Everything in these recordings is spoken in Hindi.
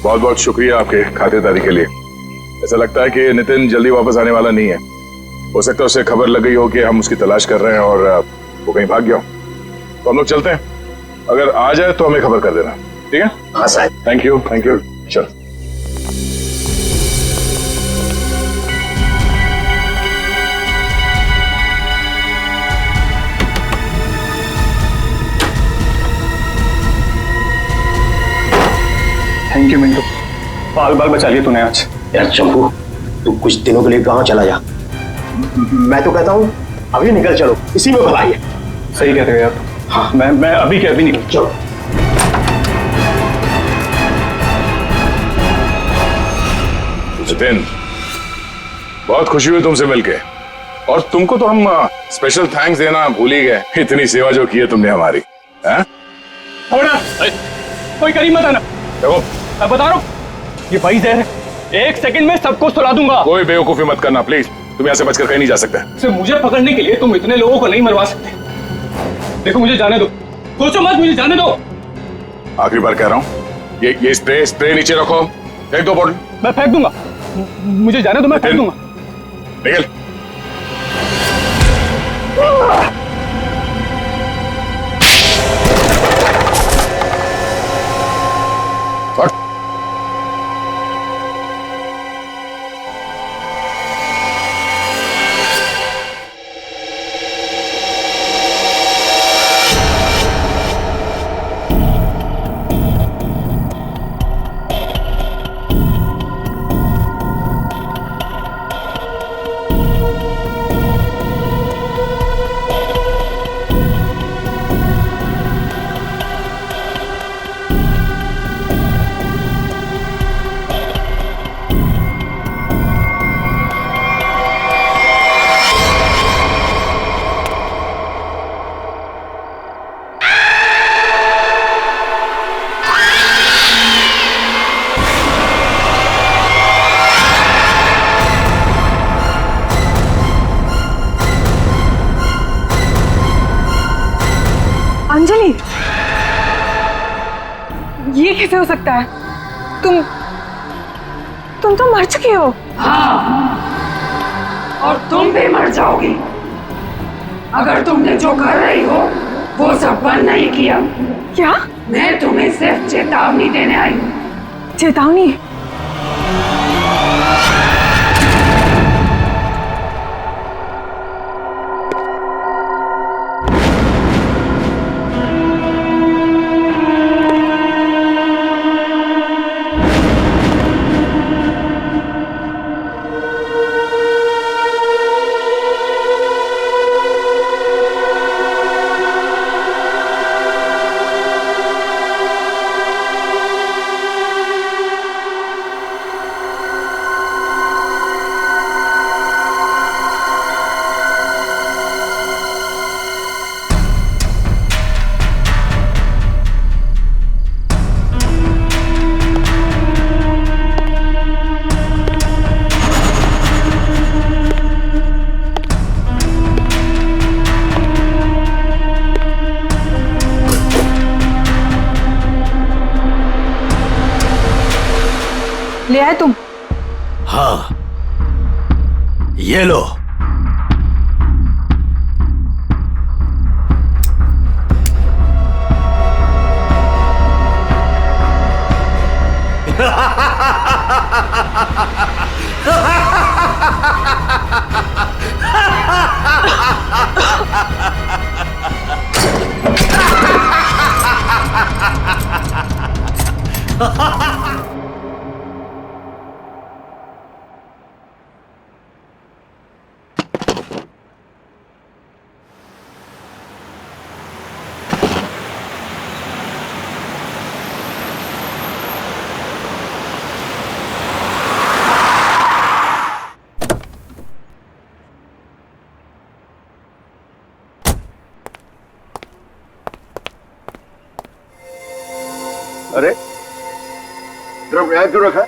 बहुत बहुत शुक्रिया आपके खातिरदारी के लिए। ऐसा लगता है कि नितिन जल्दी वापस आने वाला नहीं है। हो सकता है उसे खबर लग गई हो कि हम उसकी तलाश कर रहे हैं और वो कहीं भाग गया हो। तो हम लोग चलते हैं, अगर आ जाए तो हमें खबर कर देना, ठीक है? हाँ साहब। Thank you, thank you. चल। थैंक यू मिंटू, बाल बाल बचा लिए तूने आज। यार चंपू, तू कुछ दिनों के लिए कहाँ चला जा। मैं तो कहता हूँ अभी निकल चलो, इसी में भलाई है। सही कहते हो यार। हाँ, मैं अभी के अभी निकल। चलो। नितिन, बहुत खुशी हुई तुमसे मिलके, और तुमको तो हम स्पेशल थैंक्स देना भूल ही गए। इतनी सेवा जो की है तुमने हमारी। हैं? कोई करीब मत आना। देखो, मैं बता रहा हूँ, ये भाई जहर है, 1 सेकंड में सबको सुला दूंगा। कोई बेवकूफी मत करना प्लीज। तुम यहाँ से बचकर कहीं नहीं जा सकते। सिर्फ मुझे पकड़ने के लिए तुम इतने लोगों को नहीं मरवा सकते। देखो मुझे जाने दो, सोचो मत, मुझे जाने दो। आखिरी बार कह रहा हूँ, ये स्प्रे नीचे रखो। फेंक दो बॉटल। मैं फेंक दूंगा, मुझे जाने दो, मैं फेंक दूंगा। निकल। अंजलि, ये कैसे हो सकता है? तुम तो मर चुकी हो। हाँ, और तुम भी मर जाओगी अगर तुमने जो कर रही हो वो सब बंद नहीं किया। क्या? मैं तुम्हें सिर्फ चेतावनी देने आई हूँ। चेतावनी? ले आए तुम? हाँ, ये लो। अरे ड्रम यहाँ क्यों रखा?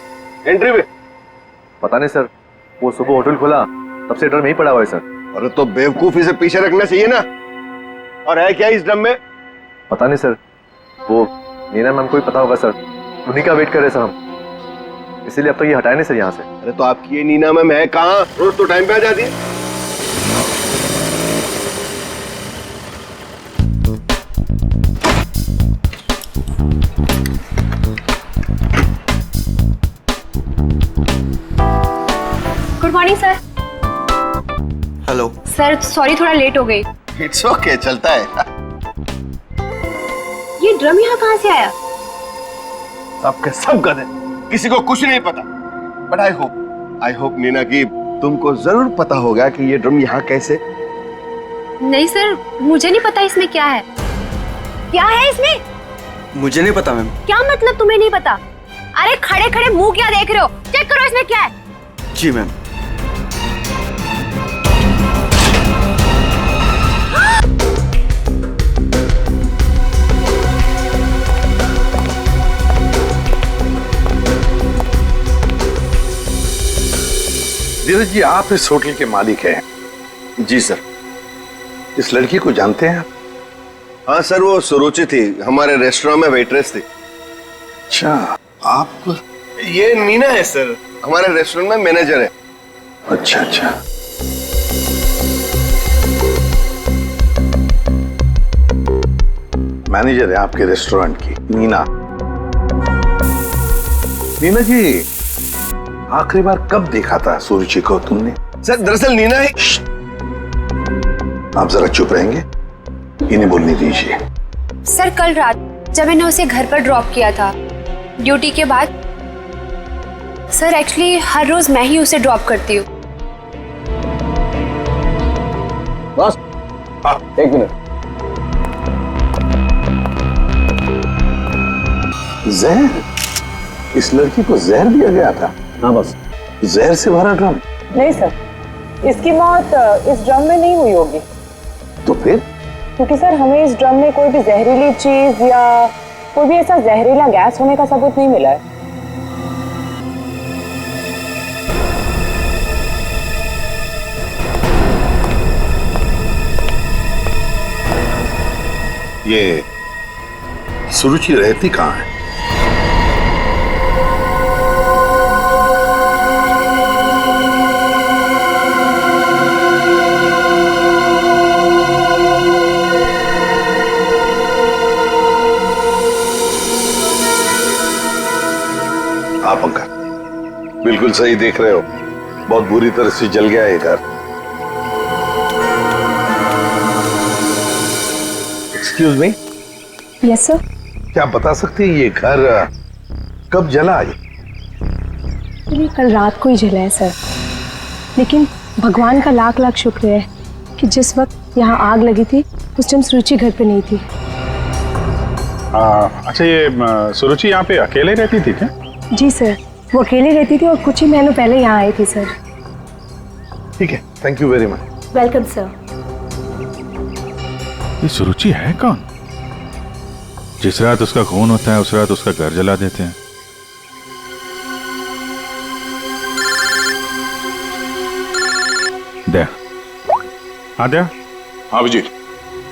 एंट्री में? पता नहीं सर, वो सुबह होटल खोला तब से ड्रम यहीं पड़ा हुआ है सर। अरे तो बेवकूफी से पीछे रखना चाहिए ना। और है क्या इस ड्रम में? पता नहीं सर, वो नीना मैम को ही पता होगा सर, उन्हीं का वेट कर रहे सर हम। इसीलिए अब तक ये हटाया नहीं सर यहाँ से। अरे तो आपकी ये नीना में मैं कहाँ, रोज तो टाइम पे आ जाती है। Good morning sir. Hello sir sorry थोड़ा लेट हो गई। इट्स ओके, चलता है। ये ड्रम यहाँ कहाँ से आया? सबके सब गधे, किसी को कुछ नहीं पता। बट आई होप नीना कि तुमको जरूर पता होगा कि ये ड्रम यहाँ कैसे। नहीं सर, मुझे नहीं पता इसमें क्या है। क्या है इसमें? मुझे नहीं पता मैम। क्या मतलब तुम्हें नहीं पता? अरे खड़े खड़े मुंह क्या देख रहे हो? चेक करो इसमें क्या है। जी मैम। धीरज जी, आप इस होटल के मालिक हैं? जी सर। इस लड़की को जानते हैं आप? हाँ सर, वो सुरुचि थी, हमारे रेस्टोरेंट में वेट्रेस थी। अच्छा, आप? ये नीना है सर, हमारे रेस्टोरेंट में मैनेजर है। अच्छा अच्छा। मैनेजर है आपके रेस्टोरेंट की, नीना। नीना जी, आखिरी बार कब देखा था सुरुचि को तुमने? सर दरअसल नीना है। आप जरा चुप रहेंगे, इन्हें बोलने दीजिए। सर कल रात जब मैंने उसे घर पर ड्रॉप किया था ड्यूटी के बाद। सर एक्चुअली हर रोज मैं ही उसे ड्रॉप करती हूँ। बस एक मिनट। जहर? इस लड़की को जहर दिया गया था? हाँ बस। जहर से भरा ड्रम? नहीं सर, इसकी मौत इस ड्रम में नहीं हुई होगी। तो फिर? क्योंकि सर हमें इस ड्रम में कोई भी जहरीली चीज या कोई भी ऐसा जहरीला गैस होने का सबूत नहीं मिला है। ये सुरुचि रहती कहाँ है? हाँ पंकज, बिल्कुल सही देख रहे हो, बहुत बुरी तरह से जल गया है घर। Excuse me. Yes sir. क्या आप बता सकते हैं ये घर कब जला? ये कल रात को ही जला है सर, लेकिन भगवान का लाख लाख शुक्र है कि जिस वक्त यहाँ आग लगी थी उस टाइम सुरुचि घर पे नहीं थी। अच्छा, ये सुरुचि यहाँ पे अकेले रहती थी क्या? जी सर, वो अकेले रहती थी और कुछ ही महीनों पहले यहाँ आई थी सर। ठीक है, thank you very much. Welcome sir. ये सुरुचि है कौन? जिस रात उसका खून होता है उस रात उसका घर जला देते हैं। दया। हाँ दया। हाँ विजीत,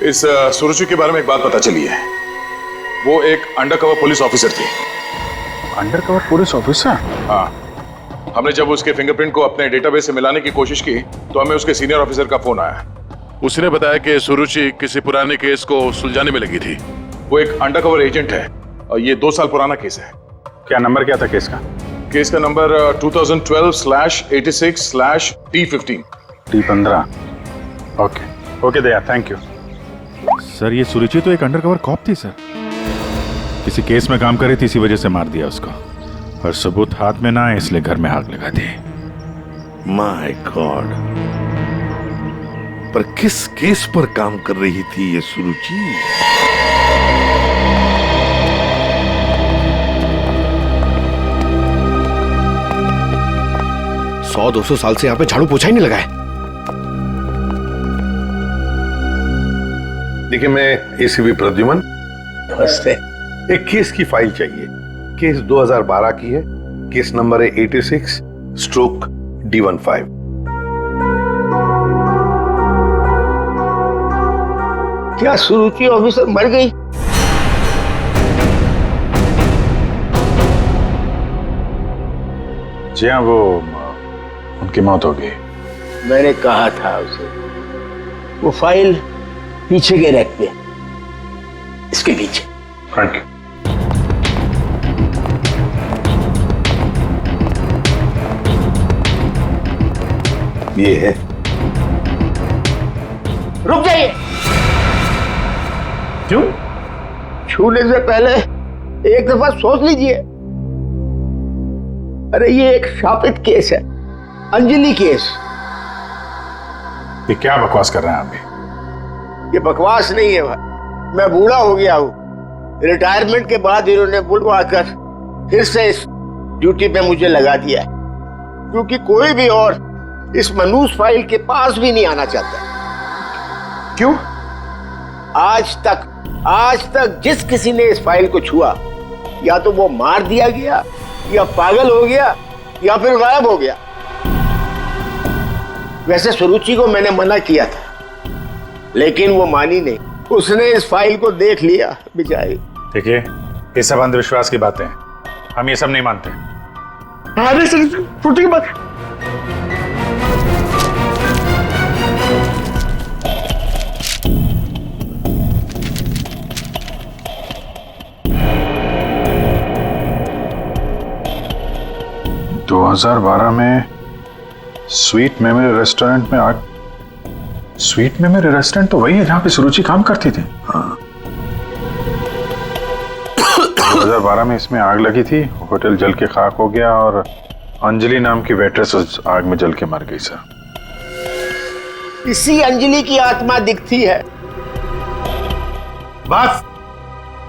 इस सुरुचि के बारे में एक बात पता चली है। वो एक अंडरकवर पुलिस ऑफिसर थी। Undercover police officer? हाँ, हमने जब उसके फिंगरप्रिंट को अपने डेटाबेस से मिलाने की कोशिश की तो हमें उसके सीनियर ऑफिसर का फोन आया। उसने बताया कि सुरुचि किसी पुराने केस को सुलझाने में लगी थी। वो एक अंडरकवर एजेंट है और ये 2 साल पुराना केस है। क्या नंबर क्या था केस का? केस का number 2012/86/T15। T15। Okay Daya, thank you. Sir ये सुरुचि तो एक अंडरकवर कॉप थी सर। किसी केस में काम कर रही थी, इसी वजह से मार दिया उसको, और सबूत हाथ में ना आए इसलिए घर में आग लगा दी। माय गॉड, पर किस केस पर काम कर रही थी ये सुरुचि? सौ 200 साल से यहाँ पे झाड़ू पोछा ही नहीं लगा है। देखिए, मैं एसीपी प्रद्युमन। नमस्ते। एक केस की फाइल चाहिए। केस 2012 की है, केस नंबर है 86/D15। क्या सुरुचि ऑफिसर मर गई? जी हाँ, वो उनकी मौत हो गई। मैंने कहा था उसे, वो फाइल पीछे के रैक पे, इसके पीछे। Thank you. ये है। रुक जाइए। क्यों? छूने से पहले एक दफा सोच लीजिए। अरे ये एक शापित केस है, अंजलि केस। ये क्या बकवास कर रहे हैं आप भी? ये बकवास नहीं है भाई, मैं बूढ़ा हो गया हूँ। रिटायरमेंट के बाद इन्होंने बुलवा कर फिर से इस ड्यूटी पे मुझे लगा दिया है, क्योंकि कोई भी और इस मनूस फाइल के पास भी नहीं आना चाहता। क्यों? आज तक जिस किसी ने इस फाइल को छुआ, या तो वो मार दिया गया, या पागल हो गया, या फिर गायब हो गया। वैसे सुरुचि को मैंने मना किया था, लेकिन वो मानी नहीं। उसने इस फाइल को देख लिया बेचारी। देखिए, ये सब अंधविश्वास की बातें हैं, हम ये सब नहीं मानते। अरे सर, छोटी बात। तो 2012 में स्वीट मेमोरी रेस्टोरेंट में आग। स्वीट मेमोरी रेस्टोरेंट तो वही है जहां पे सुरुचि काम करती थी। हाँ। 2012 में इसमें आग लगी थी, होटल जल के खाक हो गया और अंजलि नाम की वेट्रेस उस आग में जल के मर गई सर। इसी अंजलि की आत्मा दिखती है। बस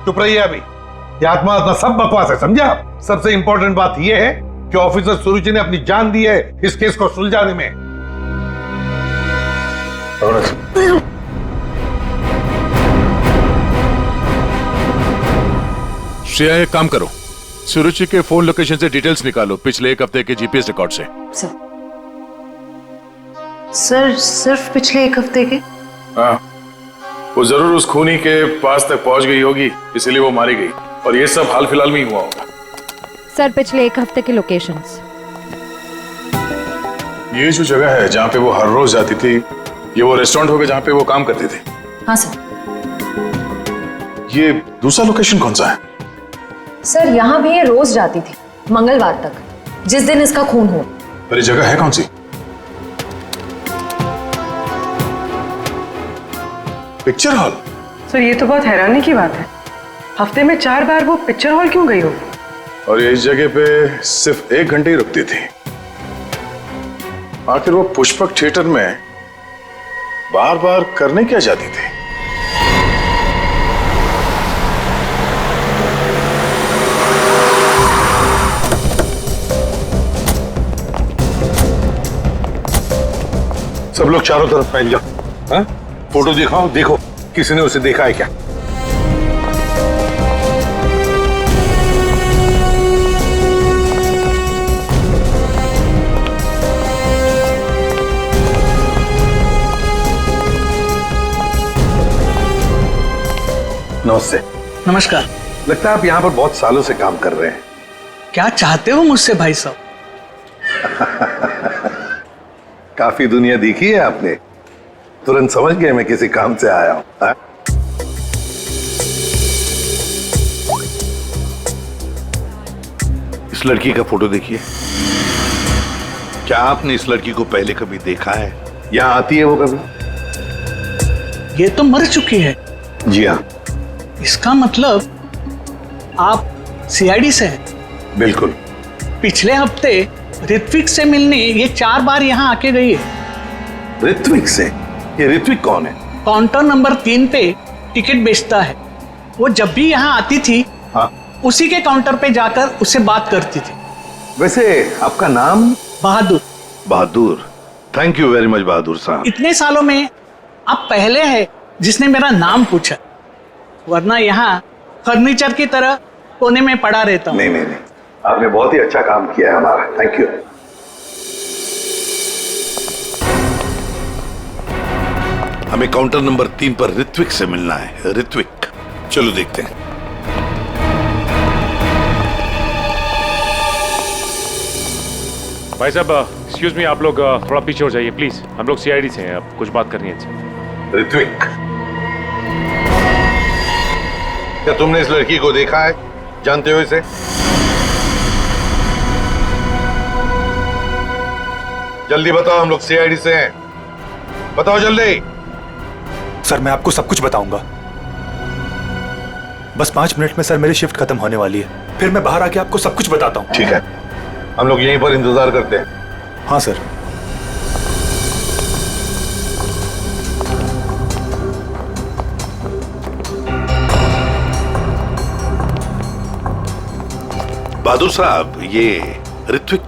चुप रहिए अभी। ये आत्मा सब बकवास है, समझा? सबसे इंपॉर्टेंट बात यह है कि ऑफिसर सुरुचि ने अपनी जान दी है इस केस को सुलझाने में। श्रेया, एक काम करो, सुरुचि के फोन लोकेशन से डिटेल्स निकालो, पिछले एक हफ्ते के जीपीएस रिकॉर्ड से। सर सिर्फ पिछले एक हफ्ते के? हाँ, वो जरूर उस खूनी के पास तक पहुंच गई होगी, इसीलिए वो मारी गई। और ये सब हाल फिलहाल में ही हुआ होगा। सर पिछले एक हफ्ते के लोकेशंस। ये जो जगह है जहाँ पे वो हर रोज जाती थी, ये वो रेस्टोरेंट होगा जहाँ पे वो काम करती थी? हाँ सर। ये दूसरा लोकेशन कौन सा है? सर यहाँ भी ये रोज जाती थी, मंगलवार तक, जिस दिन इसका खून हुआ। पर ये जगह है कौन सी? Picture hall. सर ये तो बहुत हैरानी की बात है, हफ्ते में 4 बार वो पिक्चर हॉल क्यों गई होगी? और ये इस जगह पे सिर्फ 1 घंटे ही रुकती थी। आखिर वो पुष्पक थिएटर में बार बार करने क्या जाती थी? सब लोग चारों तरफ फैल जाओ। हाँ? फोटो दिखाओ, देखो किसी ने उसे देखा है क्या? नमस्ते। नमस्कार। लगता है आप यहाँ पर बहुत सालों से काम कर रहे हैं। क्या चाहते हो मुझसे भाई साहब? काफी दुनिया देखी है आपने, तुरंत समझ गए मैं किसी काम से आया हूं। हाँ? इस लड़की का फोटो देखिए। क्या आपने इस लड़की को पहले कभी देखा है? यहाँ आती है वो कभी? ये तो मर चुकी है। जी हाँ। इसका मतलब आप सीआईडी से हैं? बिल्कुल। पिछले हफ्ते ऋत्विक से मिलने ये 4 बार यहाँ आके गई है। ऋत्विक से? ये ऋत्विक कौन है? काउंटर नंबर 3 पे टिकट बेचता है। वो जब भी यहाँ आती थी, हाँ, उसी के काउंटर पे जाकर उससे बात करती थी। वैसे आपका नाम? बहादुर। बहादुर, थैंक यू वेरी मच बहादुर साहब। इतने सालों में आप पहले हैं जिसने मेरा नाम पूछा, वरना यहाँ फर्नीचर की तरह कोने में पड़ा रहता हूँ। नहीं नहीं नहीं, आपने बहुत ही अच्छा काम किया है हमारा, थैंक यू। हमें काउंटर नंबर 3 पर ऋत्विक से मिलना है। ऋत्विक, चलो देखते हैं। भाई साहब एक्सक्यूज मी, आप लोग थोड़ा पीछे हो जाइए प्लीज। हम लोग सीआईडी से हैं, अब कुछ बात करनी है। ऋत्विक, क्या तुमने इस लड़की को देखा है? जानते हो इसे? जल्दी बताओ, हम लोग सीआईडी से हैं। बताओ जल्दी। सर मैं आपको सब कुछ बताऊंगा, बस 5 मिनट में सर मेरी शिफ्ट खत्म होने वाली है, फिर मैं बाहर आके आपको सब कुछ बताता हूँ। ठीक है, हम लोग यहीं पर इंतजार करते हैं। हाँ सर। बहादुर साहब, ये ऋत्विक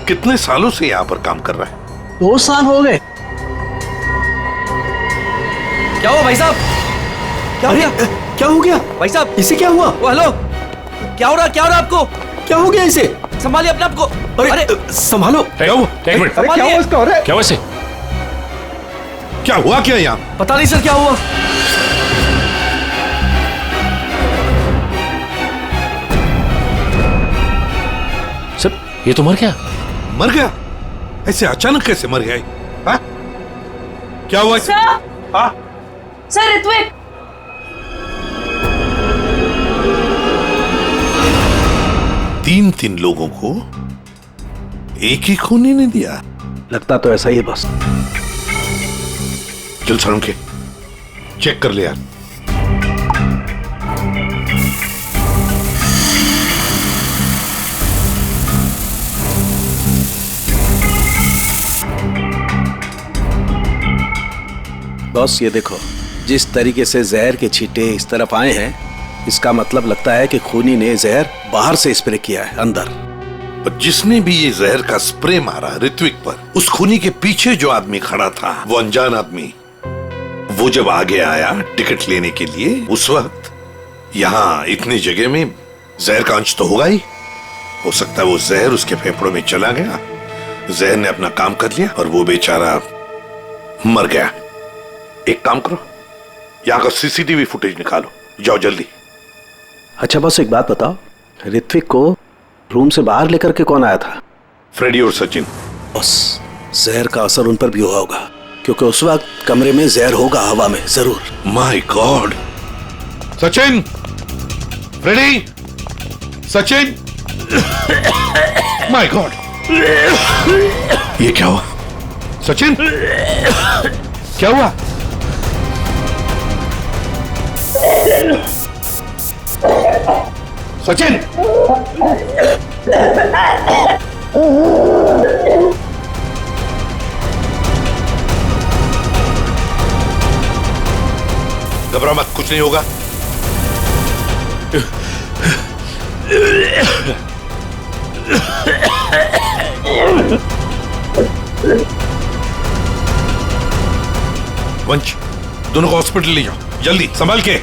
कितने सालों से यहाँ पर काम कर रहा है? 2 साल हो गए। क्या हुआ भाई साहब? क्या हो गया? क्या हो गया भाई साहब? इसे क्या हुआ? ओ हेलो, क्या हो रहा आपको? क्या हो गया इसे? संभालिए अपने आप को। अरे संभालो। क्या हुआ? एक मिनट, क्या हुआ इसका? क्या हुआ इसे? क्या हुआ क्या यहाँ? पता नहीं सर क्या हुआ। सर ये तो मर गया। मर गया? ऐसे अचानक कैसे मर गया? हाँ? क्या हुआ? हाँ? सर ऋत्विक, तीन लोगों को एक ही खूनी ने दिया। लगता तो ऐसा ही है बस। चल सर, के चेक कर ले यार। बॉस ये देखो, जिस तरीके से जहर के छींटे इस तरफ आए हैं, इसका मतलब लगता है कि खूनी ने जहर बाहर से स्प्रे किया है अंदर। पर जिसने भी ये जहर का स्प्रे मारा ऋत्विक पर, उस खूनी के पीछे जो आदमी खड़ा था, वो अनजान आदमी, वो जब आगे आया टिकट लेने के लिए, उस वक्त यहाँ इतनी जगह में जहर का अंश तो होगा ही। हो सकता है वो जहर उसके फेफड़ों में चला गया, जहर ने अपना काम कर लिया और वो बेचारा मर गया। एक काम करो, यहाँ का सीसीटीवी फुटेज निकालो, जाओ जल्दी। अच्छा बॉस एक बात बताओ, ऋत्विक को रूम से बाहर लेकर के कौन आया था? फ्रेडी और सचिन। बॉस जहर का असर उन पर भी हुआ होगा, क्योंकि उस वक्त कमरे में जहर होगा हवा में जरूर। My god. Sachin, Freddie, Sachin, my god, ये क्या हुआ? सचिन, क्या हुआ? सचिन, घबरा मत, कुछ नहीं होगा। वंश, दोनों को हॉस्पिटल ले जाओ जल्दी, संभाल के।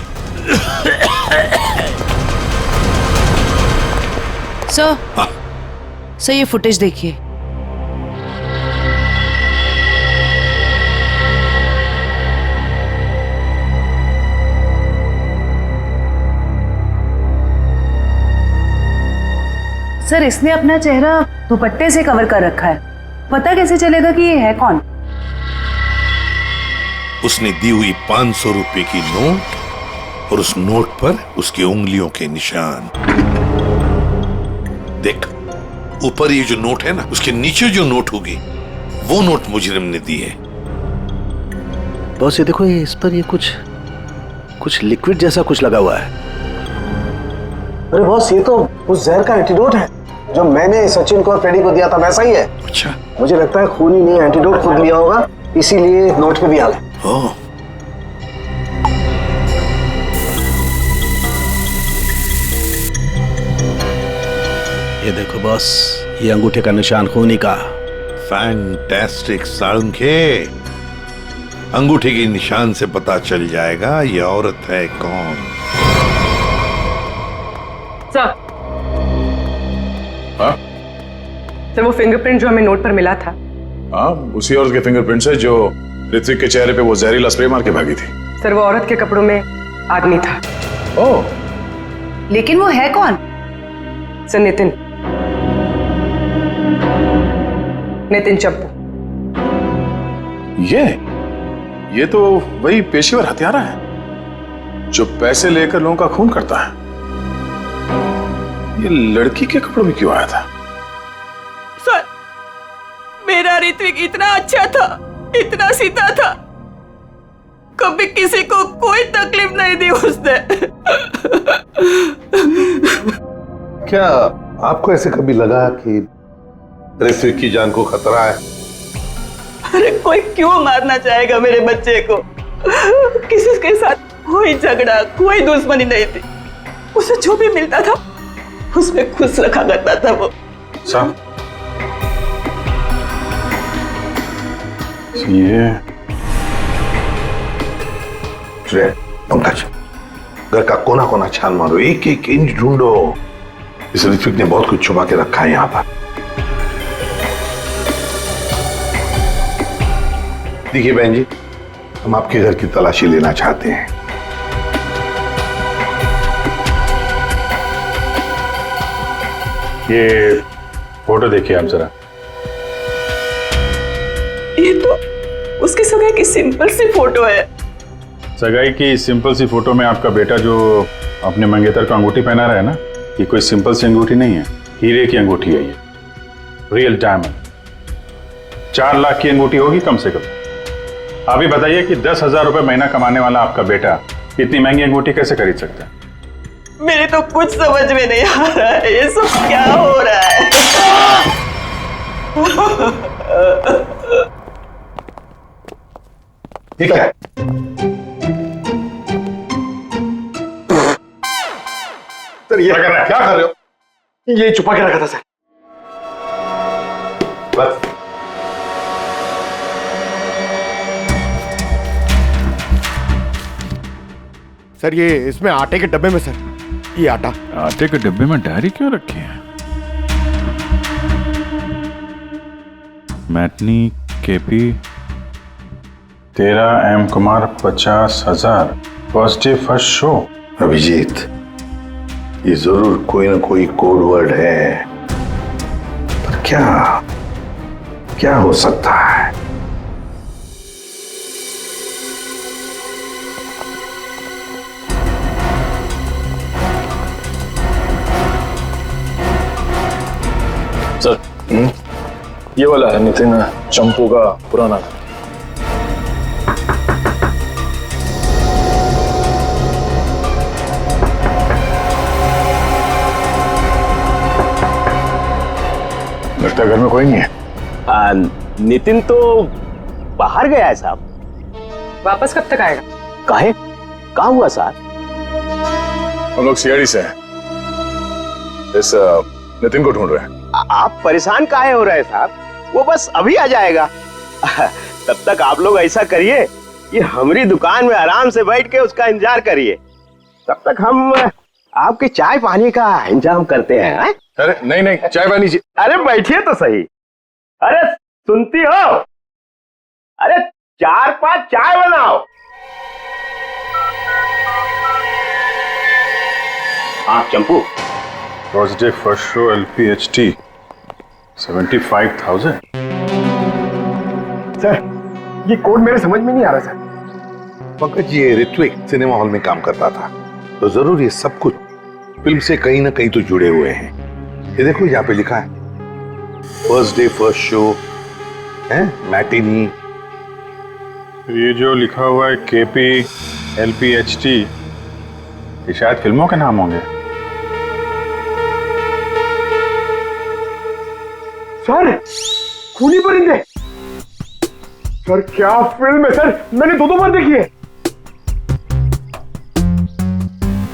सर, सर ये फुटेज देखिए। सर इसने अपना चेहरा दुपट्टे से कवर कर रखा है, पता कैसे चलेगा कि ये है कौन? उसने दी हुई 500 रुपए की नोट और उस नोट पर उसकी उंगलियों के निशान। देख, ऊपर ये जो नोट है ना, उसके नीचे जो नोट होगी वो नोट मुजरिम ने दी है। बॉस ये देखो, ये इस पर ये कुछ लिक्विड जैसा कुछ लगा हुआ है। अरे बॉस ये तो उस जहर का एंटीडोट है जो मैंने सचिन को और फ्रेडी को दिया था, वैसा ही है। अच्छा, मुझे लगता है खूनी ने एंटीडोट खुद लिया होगा, इसीलिए नोट पे भी आ गया। ये देखो बॉस, ये अंगूठे का निशान खूनी का। फैंटास्टिक साळुंखे, अंगूठे के निशान से पता चल जाएगा ये औरत है कौन। सर, हाँ सर वो फिंगरप्रिंट जो हमें नोट पर मिला था, हाँ उसी औरत के फिंगरप्रिंट्स है जो ऋत्विक के चेहरे पे वो जहरीला स्प्रे मार के भागी थी। सर वो औरत के कपड़ों में आदमी था। ओह, लेकिन वो है कौन? सर नितिन। नितिन चप्पू। ये तो वही पेशेवर हत्यारा है जो पैसे लेकर लोगों का खून करता है। ये लड़की के कपड़ों में क्यों आया था? सर, मेरा ऋत्विक इतना अच्छा था, इतना सीधा था, कभी किसी को कोई तकलीफ नहीं दी उसने। क्या आपको ऐसे कभी लगा कि ऋत्विक की जान को खतरा है? अरे कोई क्यों मारना चाहेगा मेरे बच्चे को? किसी के साथ कोई झगड़ा, कोई दुश्मनी नहीं थी। उसे जो भी मिलता था उसमें खुश रखा करता था वो। साहब, ये पंकज, घर का कोना कोना छान मारो, एक एक इंच ढूंढो। इस ऋत्विक ने बहुत कुछ छुपा के रखा है यहाँ पर। देखिए बहन जी, हम आपके घर की तलाशी लेना चाहते हैं। ये फोटो देखिए आप जरा। ये तो उसकी सगाई की सिंपल सी फोटो है। सगाई की सिंपल सी फोटो में आपका बेटा जो अपने मंगेतर को अंगूठी पहना रहा है ना, ये कोई सिंपल सी अंगूठी नहीं है, हीरे की अंगूठी है ये, रियल डायमंड। 4 लाख की अंगूठी होगी कम से कम। अभी बताइए कि 10,000 रुपए महीना कमाने वाला आपका बेटा इतनी महंगी अंगूठी कैसे खरीद सकता है? मेरे तो कुछ समझ में नहीं आ रहा है, ये सब क्या हो रहा है? ठीक है, सर ये क्या कर रहे हो? ये छुपा के रखा था सर। बस सर, ये इसमें आटे के डब्बे में सर, ये आटा। आटे के डब्बे में डायरी क्यों रखी है? Matinee KP 13 M Kumar 50,000 first day first show. Abhijeet, ये जरूर कोई ना कोई कोड वर्ड है, पर क्या हो सकता है? सर, ये वाला है नितिन चंपू का पुराना घर। लगता है घर में कोई नहीं है। नितिन तो बाहर गया है साहब। वापस कब तक आएगा? काहे? कहाँ हुआ साहब? हम लोग सीआईडी से हैं, इस नितिन को ढूंढ रहे हैं। आप परेशान काहे हो रहे हैं साहब? वो बस अभी आ जाएगा। तब तक आप लोग ऐसा करिए कि हमारी दुकान में आराम से बैठ के उसका इंतजार करिए। तब तक हम आपके चाय पानी का इंतजाम करते हैं। अरे नहीं, चाय पानी। अरे बैठिए तो सही। अरे सुनती हो? अरे 4-5 चाय बनाओ। हाँ Champu, first day first show LPHT 75,000। Sir, ये कोड मेरे समझ में नहीं आ रहा सर। पंकज, ये ऋत्विक सिनेमा हॉल में काम करता था, तो जरूर ये सब कुछ फिल्म से कहीं ना कहीं तो जुड़े हुए हैं। ये देखो, यहाँ पे लिखा है फर्स्ट डे फर्स्ट शो है, मैटिनी। ये जो लिखा हुआ है KP LPHT, ये शायद फिल्मों के नाम होंगे। सर, खूनी परिंदे। सर क्या फिल्म है सर, मैंने 2 बार देखी है।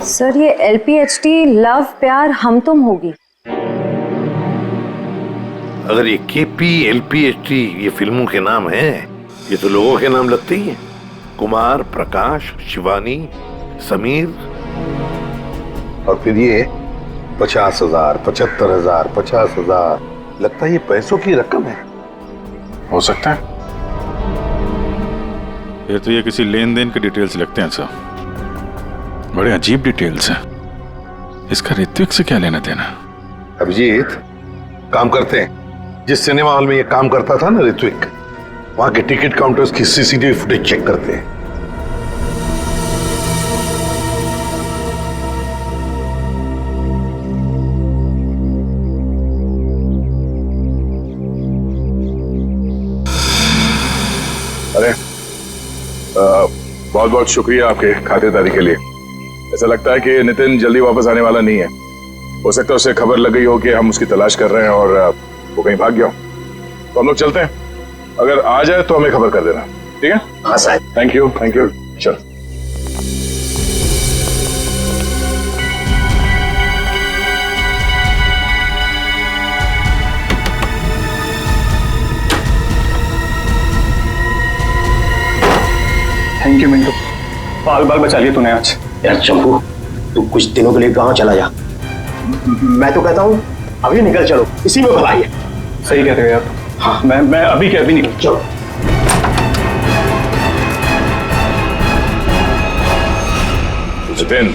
सर ये LPHT लव प्यार हम तुम होगी। अगर ये KP LPHT ये फिल्मों के नाम हैं, ये तो लोगों के नाम लगते ही हैं। कुमार, प्रकाश, शिवानी, समीर। और फिर ये 50,000, 75,000, 50,000, लगता है ये पैसों की रकम है। हो सकता है। फिर तो ये किसी लेन देन के डिटेल्स लगते हैं सर। बड़े अजीब डिटेल्स हैं। इसका ऋत्विक से क्या लेना देना? अभिजीत, काम करते हैं, जिस सिनेमा हॉल में ये काम करता था ना ऋत्विक, वहां के टिकट काउंटर्स की सीसीटीवी फुटेज चेक करते हैं। अरे बहुत बहुत शुक्रिया आपके खातिरदारी के लिए। ऐसा लगता है कि नितिन जल्दी वापस आने वाला नहीं है। हो सकता है उसे खबर लग गई हो कि हम उसकी तलाश कर रहे हैं और वो कहीं भाग गया हो। तो हम लोग चलते हैं, अगर आ जाए तो हमें खबर कर देना, ठीक है? हाँ साहब। थैंक यू चल। थैंक यू मिंटू, बाल बाल बचा लिए तूने आज। यार चंपू, तू कुछ दिनों के लिए गांव चला जा। मैं तो कहता हूँ अभी निकल चलो, इसी में भलाई है। सही कह रहे हो यार। हाँ, मैं अभी के अभी निकल। चलो। नितिन,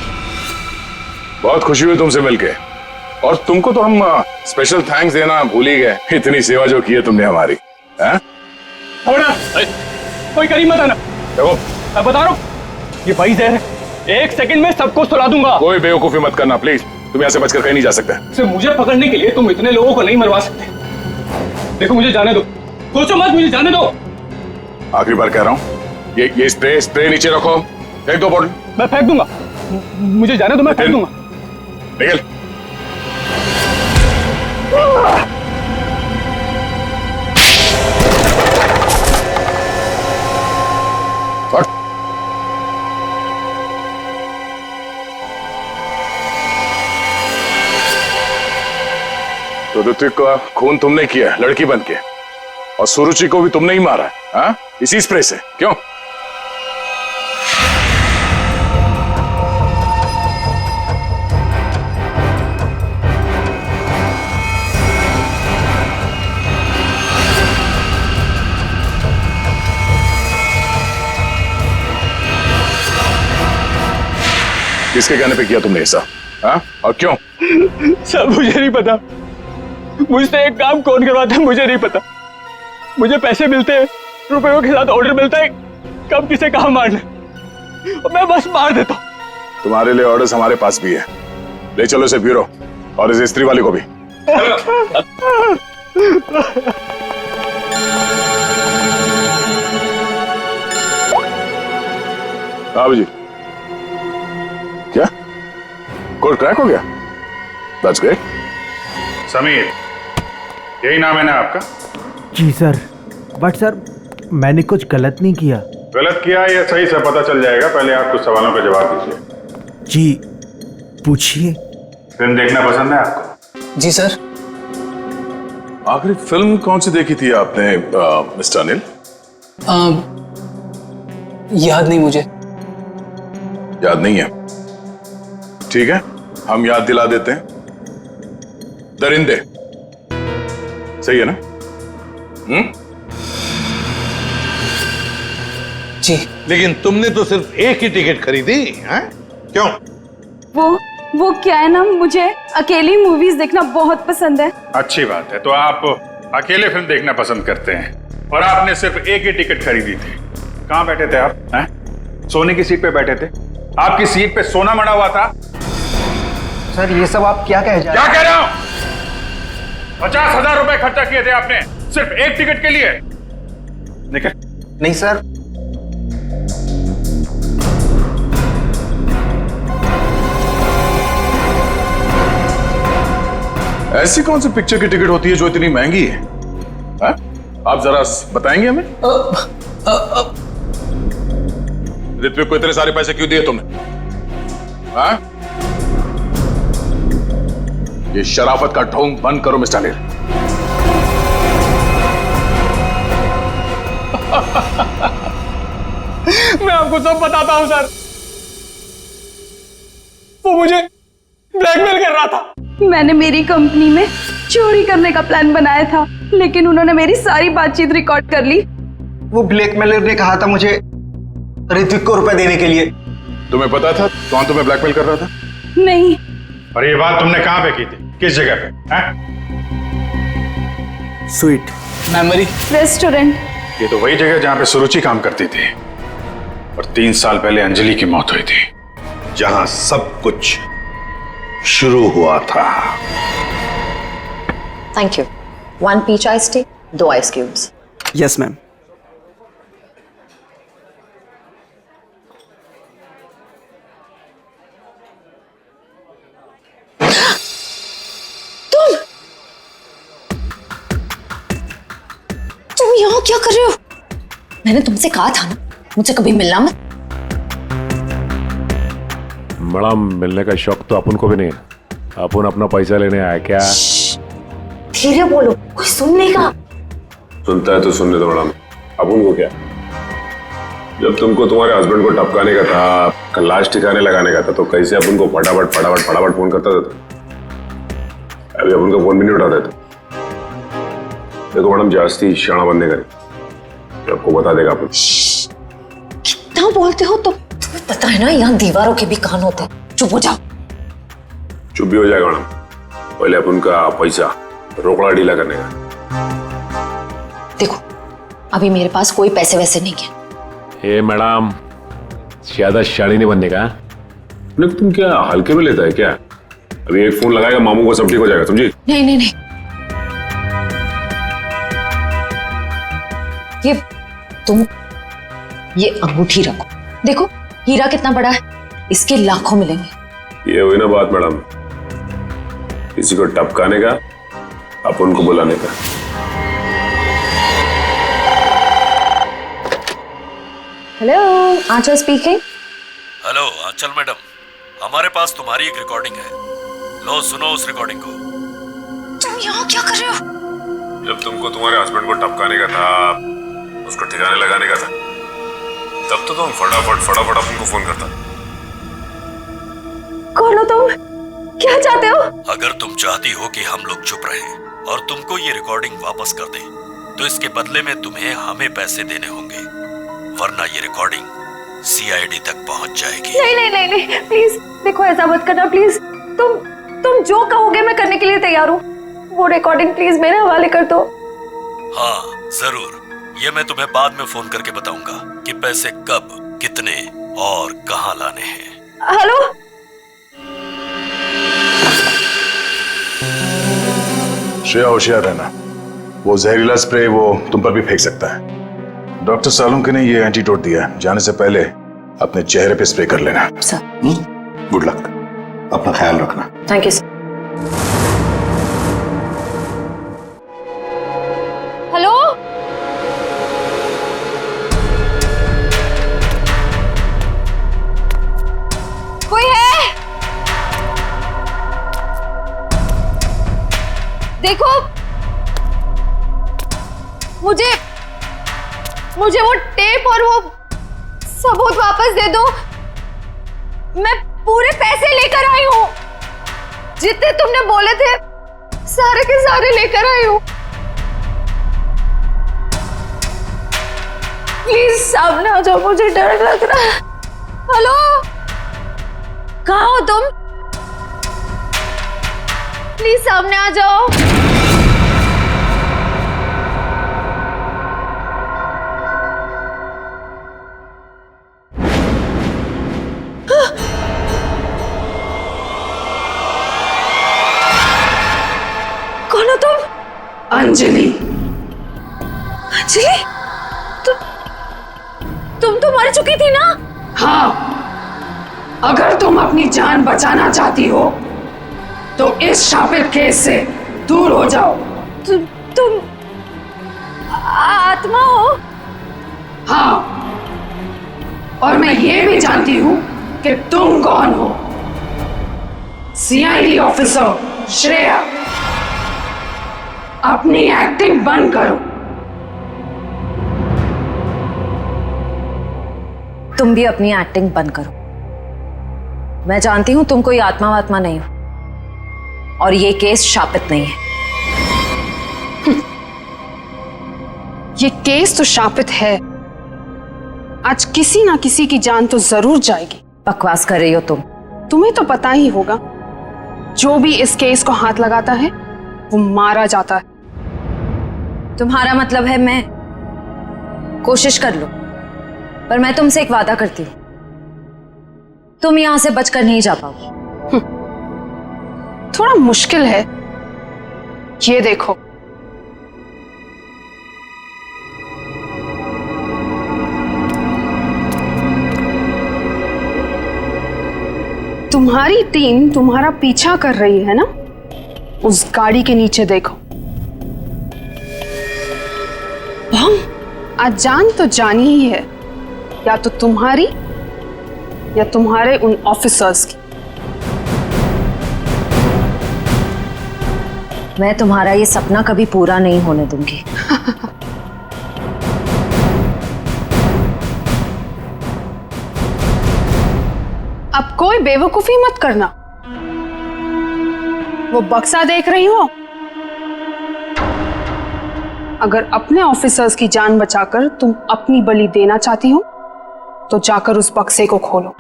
बहुत खुशी हुई तुमसे मिलके, और तुमको तो हम स्पेशल थैंक्स देना भूल ही गए। इतनी सेवा जो की है तुमने हमारी। कोई करीब मत आना। देखो मैं बता रहा हूँ, ये वही जहर है, एक सेकंड में सबको सुला दूंगा। कोई बेवकूफी मत करना प्लीज, तुम यहाँ से बचकर कहीं नहीं जा सकते। सिर्फ मुझे पकड़ने के लिए तुम इतने लोगों को नहीं मरवा सकते। देखो मुझे जाने दो, सोचो मत, मुझे जाने दो। आखिरी बार कह रहा हूँ, ये स्प्रे नीचे रखो, फेंक दो बोतल। मैं फेंक दूंगा, मुझे जाने दो, मैं फेंक दूंगा। निकल। तो ऋत्विक का खून तुमने किया लड़की बन के, और सुरुचि को भी तुमने ही मारा, हाँ? इसी स्प्रे से, क्यों? किसके कहने पे किया तुमने ऐसा, हाँ? और क्यों? सब मुझे नहीं पता, मुझसे एक काम कौन करवाता है मुझे नहीं पता। मुझे पैसे मिलते हैं, रुपयों के साथ ऑर्डर मिलता है कब किसे कहाँ मारना, और मैं बस मार देता हूँ। तुम्हारे लिए ऑर्डर्स हमारे पास भी है, ले चलो इसे ब्यूरो, और इस स्त्री वाले को भी। हाँ जी, क्या कोड क्रैक हो गया? That's great. समीर, यही नाम है ना आपका? जी सर, बट सर मैंने कुछ गलत नहीं किया। गलत किया या सही से पता चल जाएगा, पहले आप कुछ सवालों का जवाब दीजिए। जी पूछिए। फिल्म देखना पसंद है आपको? जी सर। आखिरी फिल्म कौन सी देखी थी आपने मिस्टर अनिल? याद नहीं मुझे। याद नहीं है? ठीक है, हम याद दिला देते हैं। दरिंदे, सही है ना? जी। लेकिन तुमने तो सिर्फ एक ही टिकट खरीदी, हैं? क्यों? वो क्या है ना, मुझे अकेली मूवीज देखना बहुत पसंद है। अच्छी बात है, तो आप अकेले फिल्म देखना पसंद करते हैं, और आपने सिर्फ एक ही टिकट खरीदी थी। कहाँ बैठे थे आप, हैं? सोने की सीट पे बैठे थे? आपकी सीट पे सोना मड़ा हुआ था? सर ये सब आप क्या कह रहे हैं? क्या कह रहा हूं? 50,000 रुपए खर्चा किए थे आपने सिर्फ एक टिकट के लिए। निकल। नहीं सर। ऐसी कौन सी पिक्चर की टिकट होती है जो इतनी महंगी है? हा? आप जरा बताएंगे हमें? ऋत्विक को इतने सारे पैसे क्यों दिए तुमने? हा? ये शराफत का ढोंग बंद करो मिस्टर अनिल। मैं आपको सब बताता हूं सर, वो मुझे ब्लैकमेल कर रहा था। मैंने मेरी कंपनी में चोरी करने का प्लान बनाया था, लेकिन उन्होंने मेरी सारी बातचीत रिकॉर्ड कर ली। वो ब्लैकमेलर ने कहा था मुझे ऋत्विक को रुपए देने के लिए। तुम्हें पता था कौन तुम्हें ब्लैकमेल कर रहा था? नहीं। और ये बात तुमने कहां पे की थी, किस जगह पे? Sweet memory restaurant. ये तो वही जगह जहां पे सुरुचि काम करती थी और 3 साल पहले अंजलि की मौत हुई थी। जहां सब कुछ शुरू हुआ था। Thank you. 1 peach ice tea, 2 ice cubes. Yes ma'am. तुम यहाँ क्या कर रहे हो? मैंने तुमसे कहा था ना मुझसे कभी मिलना मत। मैडम मिलने का शौक तो अपन को भी नहीं है। अपन अपना पैसा लेने आया क्या? धीरे बोलो, कोई सुन लेगा। सुनता है तो सुनने दो मैडम। अपन को क्या, जब तुमको तुम्हारे हस्बैंड को टपकाने का था, लाश ठिकाने लगाने का था, तो कैसे अपन को फटाफट फटाफट फटाफट फोन करता था। अभी अपन का फोन भी नहीं उठाते थे। देखो मैडम, जास्ती शाना बंदे करें, आपको बता देगा अपन। कितना बोलते हो तुम? तुम्हें पता है ना यहाँ दीवारों के भी कान होते हैं। चुप हो जाओ। चुप भी हो जाएगा मैडम, पहले अपन का पैसा रोकड़ा ढीला करने का। देखो अभी मेरे पास कोई पैसे वैसे नहीं है। ए मैडम, ज्यादा शाड़ी नहीं बनने का। तुम क्या हल्के में लेता है क्या? अभी एक फोन लगाएगा मामू को सब ठीक हो जाएगा, समझी? नहीं नहीं नहीं, ये अंगूठी रखो। देखो हीरा कितना बड़ा है, इसके लाखों मिलेंगे। ये हुई ना बात मैडम, किसी को टपकाने का, अपन को बुलाने का। हेलो, आंचल स्पीकिंग। हेलो आंचल मैडम, हमारे पास तुम्हारी एक रिकॉर्डिंग है। लो सुनो उस रिकॉर्डिंग को। तुम यहाँ क्या कर रहे हो? जब तुमको तुम्हारे हस्बैंड को टपकाने का था, उसको ठिकाने लगाने का था, तब तो तुम फटाफट अपन को फोन करता। कौन हो तुम? क्या चाहते हो? अगर तुम चाहती हो कि हम लोग चुप रहें और तुमको ये रिकॉर्डिंग वापस कर दें, तो इसके बदले में तुम्हें हमें पैसे देने होंगे, वरना ये रिकॉर्डिंग सीआईडी तक पहुंच जाएगी। नहीं नहीं नहीं नहीं, प्लीज देखो ऐसा मत करना प्लीज। तुम जो कहोगे मैं करने के लिए तैयार हूँ। वो रिकॉर्डिंग प्लीज मेरे हवाले कर दो। हाँ जरूर, ये मैं तुम्हें बाद में फोन करके बताऊंगा कि पैसे कब, कितने और कहां लाने हैं। हेलो, श्रेया होशियार रहना, वो जहरीला स्प्रे वो तुम पर भी फेंक सकता है। डॉक्टर सालुंके ने ये एंटीडोट दिया, जाने से पहले अपने चेहरे पे स्प्रे कर लेना। गुड लक, अपना ख्याल रखना। Thank you sir. हेलो, कोई है? देखो मुझे वो टेप और वो सबूत वापस दे दो। मैं पूरे पैसे लेकर आई हूँ, जितने तुमने बोले थे सारे के सारे लेकर आई हूँ। प्लीज सामने आ जाओ, मुझे डर लग रहा है। हेलो, कहाँ हो तुम? प्लीज सामने आ जाओ। कौन हो तुम? अंजलि। अंजलि, तुम तो मर चुकी थी ना? हाँ, अगर तुम अपनी जान बचाना चाहती हो तो इस शापित केस से दूर हो जाओ। तुम आत्मा हो? हाँ, और मैं ये भी जानती हूँ कि तुम कौन हो। सीआईडी ऑफिसर श्रेया, अपनी एक्टिंग बंद करो। तुम भी अपनी एक्टिंग बंद करो। मैं जानती हूं तुम कोई आत्मा वात्मा नहीं हो और ये केस शापित नहीं है। ये केस तो शापित है। आज किसी ना किसी की जान तो जरूर जाएगी। बकवास कर रही हो तुम। तुम्हें तो पता ही होगा, जो भी इस केस को हाथ लगाता है वो मारा जाता है। तुम्हारा मतलब है मैं कोशिश कर लो, पर मैं तुमसे एक वादा करती हूँ, तुम यहां से बचकर नहीं जा पाओगी। थोड़ा मुश्किल है। ये देखो, तुम्हारी टीम तुम्हारा पीछा कर रही है ना? उस गाड़ी के नीचे देखो। बम आज जान तो जानी ही है, या तो तुम्हारी या तुम्हारे उन ऑफिसर्स की। मैं तुम्हारा ये सपना कभी पूरा नहीं होने दूंगी। अब कोई बेवकूफी मत करना। वो बक्सा देख रही हो? अगर अपने ऑफिसर्स की जान बचाकर तुम अपनी बलि देना चाहती हो तो जाकर उस बक्से को खोलो,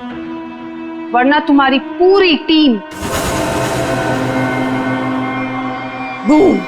वरना तुम्हारी पूरी team boom.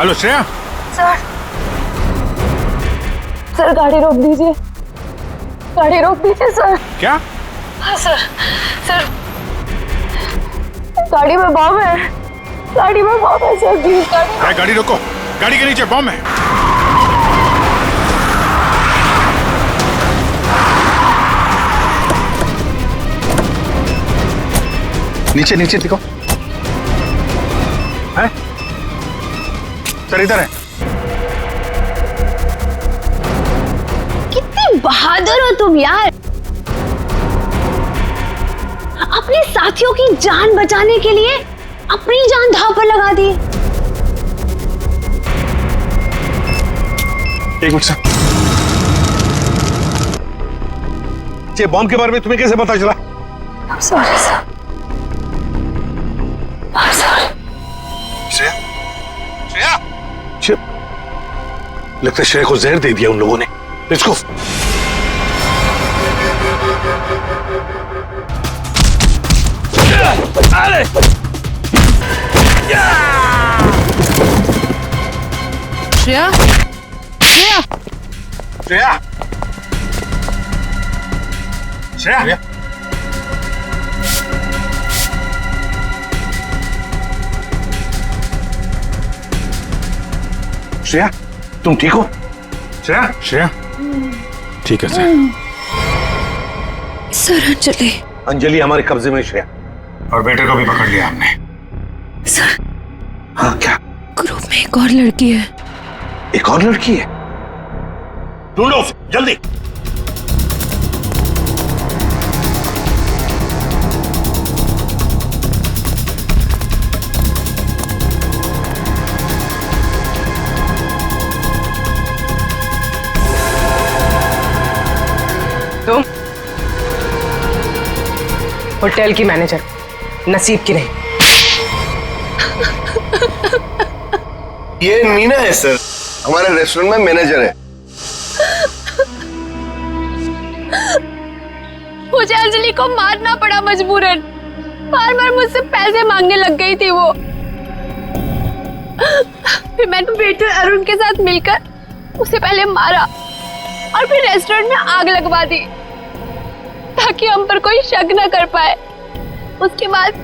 Hello Shreya. Sir गाड़ी रोक दीजिए, गाड़ी रोक दीजिए सर। क्या? हाँ सर, सर गाड़ी में बम है, गाड़ी में बम है सर। प्लीज गाड़ी रोको, गाड़ी के नीचे बम है। नीचे नीचे दिखो। है? सर इधर है। कितने बहादुर हो तुम यार, अपने साथियों की जान बचाने के लिए अपनी जान दांव पर लगा दी। एक मिनट सर, ये बॉम्ब के बारे में तुम्हें कैसे पता चला? Sorry sir, sorry. Shreya, Shreya, लगता है श्रेया को जहर दे दिया उन लोगों ने। Let's go. अरे श्रेया, श्रेया, श्रेया, श्रेया, श्रेया, तुम ठीक हो? श्रेया, श्रेया, ठीक है सर। सर अंजलि, अंजलि हमारे कब्जे में। श्रेया और बेटे को भी पकड़ लिया हमने। सर हाँ क्या? ग्रुप में एक और लड़की है। एक और लड़की है? ढूंढो जल्दी। तुम होटल की मैनेजर, नसीब की नहीं। ये मीना है सर, हमारे रेस्टोरेंट में मैनेजर है। मुझे अंजलि को मारना पड़ा मजबूरन, बार बार मुझसे पैसे मांगने लग गई थी वो। फिर मैंने वेटर अरुण के साथ मिलकर उसे पहले मारा और फिर रेस्टोरेंट में आग लगवा दी ताकि हम पर कोई शक न कर पाए। उसके बाद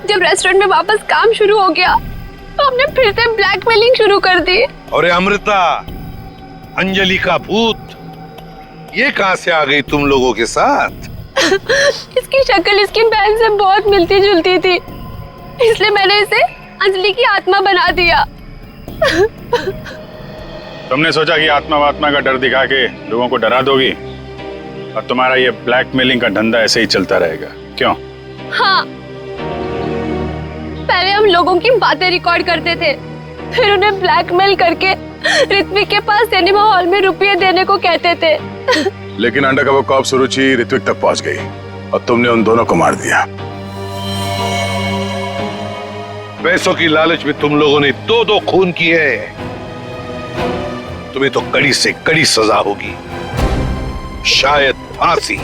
जब रेस्टोरेंट में वापस काम शुरू हो गया तो हमने फिर से ब्लैकमेलिंग शुरू कर दी। अरे अमृता, अंजलि का भूत ये कहां से आ गई तुम लोगों के साथ? इसकी शक्ल इसकी बहन से बहुत मिलती जुलती थी, इसलिए मैंने इसे अंजलि की आत्मा बना दिया। तुमने सोचा कि आत्मा वात्मा का डर दिखा के लोगों को डरा दोगी, और तुम्हारा ये ब्लैकमेलिंग का धंधा ऐसे ही चलता रहेगा, क्यों? हाँ, पहले हम लोगों की बातें रिकॉर्ड करते थे, फिर उन्हें ब्लैकमेल करके ऋत्विक के पास सिनेमा हॉल में रुपये देने को कहते थे। लेकिन अंडरकवर कॉप सुरुचि ऋत्विक तक पहुंच गई और तुमने उन दोनों को मार दिया। पैसों की लालच में तुम लोगों ने दो खून किए हैं। तुम्हें तो कड़ी से कड़ी सजा होगी, शायद फांसी।